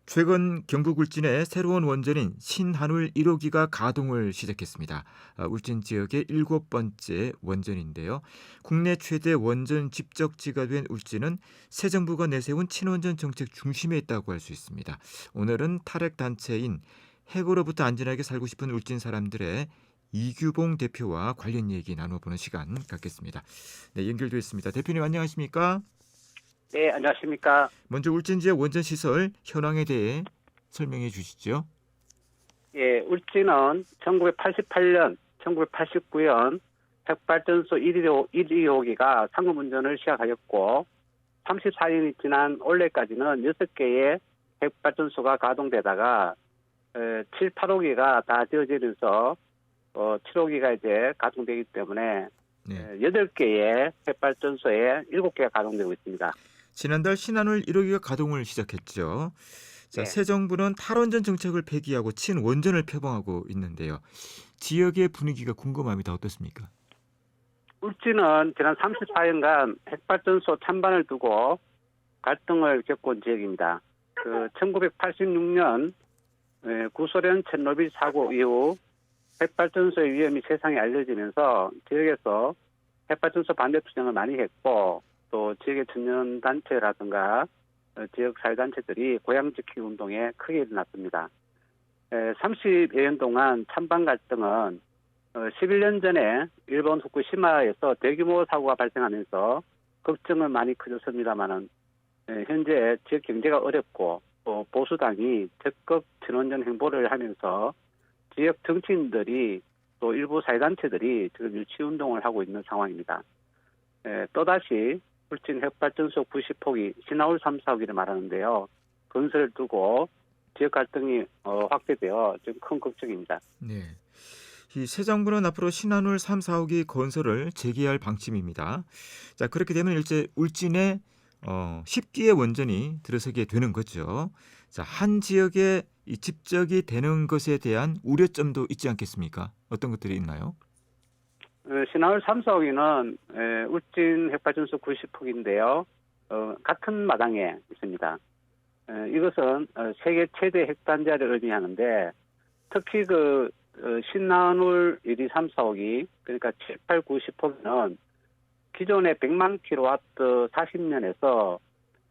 최근 경북 울진의 새로운 원전인 신한울 1호기가 가동을 시작했습니다. 울진 지역의 7번째 원전인데요. 국내 최대 원전 집적지가 된 울진은 새 정부가 내세운 친원전 정책 중심에 있다고 할 수 있습니다. 오늘은 탈핵 단체인 핵으로부터 안전하게 살고 싶은 울진 사람들의 이규봉 대표와 관련 얘기 나눠보는 시간 갖겠습니다. 네, 연결되어 있습니다. 대표님 안녕하십니까? 네, 안녕하십니까. 먼저 울진 지역 원전 시설 현황에 대해 설명해 주시죠. 예, 울진은 1988년, 1989년 핵발전소 1, 2호기가 상업 운전을 시작하였고, 34년이 지난 올해까지는 6개의 핵발전소가 가동되다가 7, 8호기가 다 지어지면서 7호기가 이제 가동되기 때문에 네. 8개의 핵발전소에 7개가 가동되고 있습니다. 지난달 신한울 1호기가 가동을 시작했죠. 자, 예. 새 정부는 탈원전 정책을 폐기하고 친원전을 표방하고 있는데요. 지역의 분위기가 궁금합니다. 어떻습니까? 울진은 지난 34년간 핵발전소 찬반을 두고 갈등을 겪어온 지역입니다. 1986년 구소련 체르노빌 사고 이후 핵발전소의 위험이 세상에 알려지면서 지역에서 핵발전소 반대 투쟁을 많이 했고, 또 지역의 청년단체라든가 지역 사회단체들이 고향 지키기 운동에 크게 일어났습니다. 30여 년 동안 찬반 갈등은 11년 전에 일본 후쿠시마에서 대규모 사고가 발생하면서 걱정은 많이 커졌습니다만은 현재 지역 경제가 어렵고 또 보수당이 적극 친원전 행보를 하면서 지역 정치인들이 또 일부 사회단체들이 지금 유치운동을 하고 있는 상황입니다. 또다시 울진 핵발전소 90호기 신한울 3, 4호기를 말하는데요. 건설을 두고 지역 갈등이 확대되어 좀 큰 걱정입니다. 네. 이 새 정부는 앞으로 신한울 3, 4호기 건설을 재개할 방침입니다. 자, 그렇게 되면 일제 울진에 10기의 원전이 들어서게 되는 거죠. 자, 한 지역에 이 집적이 되는 것에 대한 우려점도 있지 않겠습니까? 어떤 것들이 있나요? 신한울 3, 4호기는 울진 핵발전소 90호기인데요. 같은 마당에 있습니다. 이것은 세계 최대 핵단지를 의미하는데 특히 신한울 1, 2, 3, 4호기 그러니까 7, 8, 90호기는 기존의 100만 킬로와트 40년에서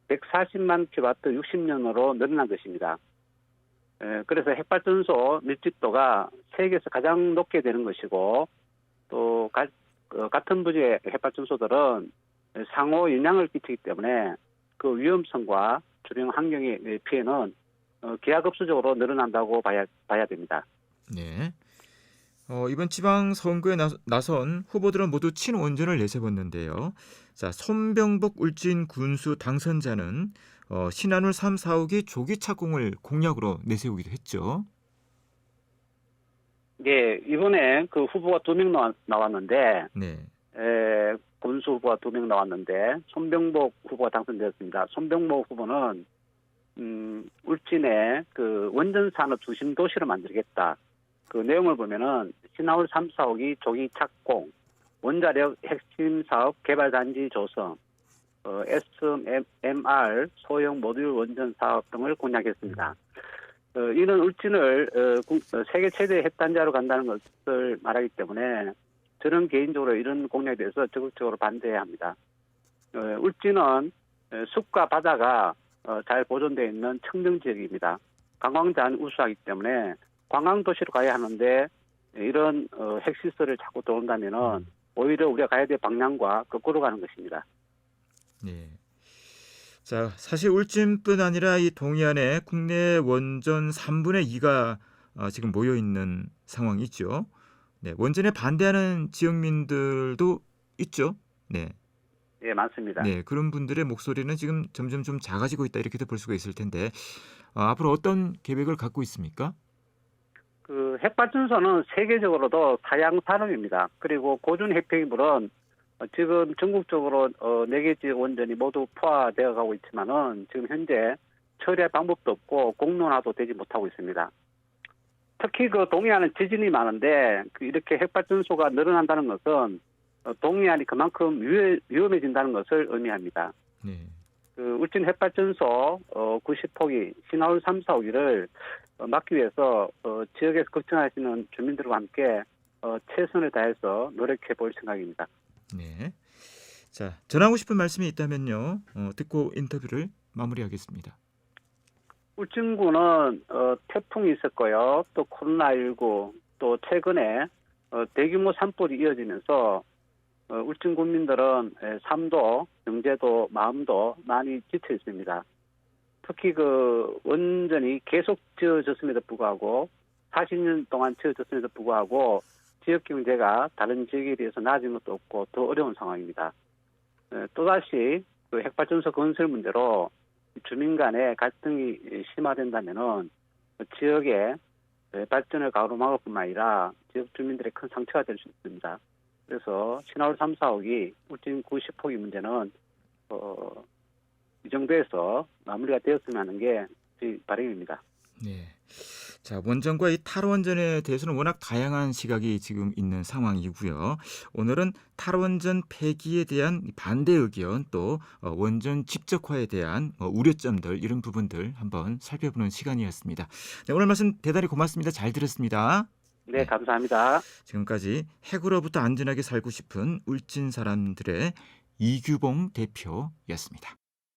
140만 킬로와트 60년으로 늘어난 것입니다. 그래서 핵발전소 밀집도가 세계에서 가장 높게 되는 것이고 또 같은 부지의 핵발전소들은 상호 영향을 끼치기 때문에 그 위험성과 주변 환경의 피해는 기하급수적으로 늘어난다고 봐야 됩니다. 네. 이번 지방선거에 나선 후보들은 모두 친원전을 내세웠는데요. 자, 손병복 울진 군수 당선자는 신한울 3, 4호기 조기 착공을 공약으로 내세우기도 했죠. 네, 이번에 그 후보가 2명 나왔는데 네. 군수 후보가 2명 나왔는데 손병복 후보가 당선되었습니다. 손병복 후보는 울진에 그 원전 산업 중심 도시를 만들겠다. 그 내용을 보면은 신한울 3, 4호기 조기 착공, 원자력 핵심 사업 개발 단지 조성, SMR 소형 모듈 원전 사업 등을 공약했습니다. 이는 울진을 세계 최대 핵단지로 간다는 것을 말하기 때문에 저는 개인적으로 이런 공약에 대해서 적극적으로 반대해야 합니다. 울진은 숲과 바다가 잘 보존되어 있는 청정 지역입니다. 관광자는 우수하기 때문에 관광도시로 가야 하는데 이런 핵시설을 자꾸 들어온다면은 오히려 우리가 가야 될 방향과 거꾸로 가는 것입니다. 네. 자, 사실 울진뿐 아니라 이 동해안에 국내 원전 3분의 2가 지금 모여 있는 상황이죠. 네, 원전에 반대하는 지역민들도 있죠. 네. 예, 맞습니다. 네, 그런 분들의 목소리는 지금 점점 좀 작아지고 있다 이렇게도 볼 수가 있을 텐데 앞으로 어떤 계획을 갖고 있습니까? 핵발전소는 세계적으로도 사양 산업입니다. 그리고 고준 핵폐기물은 지금 전국적으로 4개 지역 원전이 모두 포화되어 가고 있지만은 지금 현재 처리할 방법도 없고 공론화도 되지 못하고 있습니다. 특히 동해안은 지진이 많은데 이렇게 핵발전소가 늘어난다는 것은 동해안이 그만큼 위험해진다는 것을 의미합니다. 네. 울진 핵발전소 90호기 신화울 3, 4호기를 막기 위해서 지역에서 걱정하시는 주민들과 함께 최선을 다해서 노력해 볼 생각입니다. 네. 자, 전하고 싶은 말씀이 있다면요. 듣고 인터뷰를 마무리하겠습니다. 울진군은 태풍이 있었고요. 또 코로나19 또 최근에 대규모 산불이 이어지면서 울진 국민들은 삶도 경제도 마음도 많이 지쳐 있습니다. 특히 원전이 계속 지어졌음에도 불구하고 40년 동안 지어졌음에도 불구하고 지역 경제가 다른 지역에 비해서 나아진 것도 없고 더 어려운 상황입니다. 또다시 핵발전소 건설 문제로 주민 간의 갈등이 심화된다면은 지역의 발전을 가로막을 뿐만 아니라 지역 주민들의 큰 상처가 될 수 있습니다. 그래서 신화울 3, 4호기 울진 90호기 문제는 이 정도에서 마무리가 되었으면 하는 게 저희 바람입니다. 네. 자, 원전과 이 탈원전에 대해서는 워낙 다양한 시각이 지금 있는 상황이고요. 오늘은 탈원전 폐기에 대한 반대 의견 또 원전 집적화에 대한 우려점들 이런 부분들 한번 살펴보는 시간이었습니다. 네, 오늘 말씀 대단히 고맙습니다. 잘 들었습니다. 네, 네. 감사합니다. 지금까지 핵으로부터 안전하게 살고 싶은 울진 사람들의 이규봉 대표였습니다.